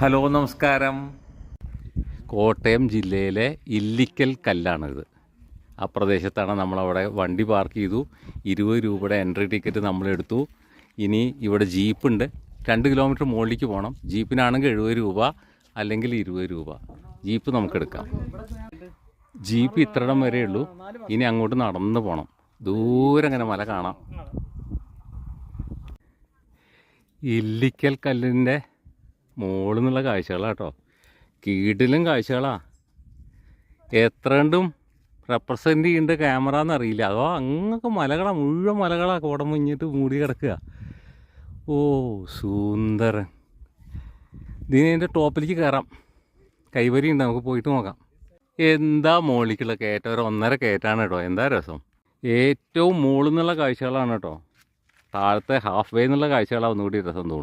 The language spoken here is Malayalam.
ഹലോ നമസ്കാരം. കോട്ടയം ജില്ലയിലെ ഇല്ലിക്കൽ കല്ലാണിത്. ആ പ്രദേശത്താണ് നമ്മളവിടെ വണ്ടി പാർക്ക് ചെയ്തു. 20 രൂപയുടെ എൻട്രി ടിക്കറ്റ് നമ്മളെടുത്തു. ഇനി ഇവിടെ ജീപ്പുണ്ട്. 2 കിലോമീറ്റർ മുകളിലേക്ക് പോകണം. ജീപ്പിനാണെങ്കിൽ 70 രൂപ, അല്ലെങ്കിൽ 20 രൂപ. ജീപ്പ് നമുക്കെടുക്കാം. ജീപ്പ് ഇത്രയിടം വരെ ഉള്ളൂ. ഇനി അങ്ങോട്ട് നടന്ന് പോകണം. ദൂരെ അങ്ങനെ മല കാണാം. ഇല്ലിക്കൽ കല്ലിൻ്റെ മുകളിൽ നിന്നുള്ള കാഴ്ചകളാണ് കേട്ടോ. കീടിലും കാഴ്ചകളാണ്. എത്ര കണ്ടും റെപ്രസെൻ്റ് ചെയ്യേണ്ട ക്യാമറ എന്നറിയില്ല. അതോ അങ്ങൊക്കെ മലകളാണ്, മുഴുവൻ മലകളാണ് കോടം മുഞ്ഞിട്ട് മൂടി കിടക്കുക. ഓ സുന്ദരൻ. ഇതിൻ്റെ ടോപ്പിലേക്ക് കയറാം. കൈവരി ഉണ്ട്, നമുക്ക് പോയിട്ട് നോക്കാം. എന്താ മുകളിലേക്കുള്ള കയറ്റം, ഒരു 1.5 കയറ്റാണ് കേട്ടോ. എന്താ രസം. ഏറ്റവും മുകളിൽ നിന്നുള്ള കാഴ്ചകളാണ് കേട്ടോ. താഴത്തെ ഹാഫ് വേ എന്നുള്ള കാഴ്ചകളാണ് ഒന്നുകൂടി രസം തോന്നും.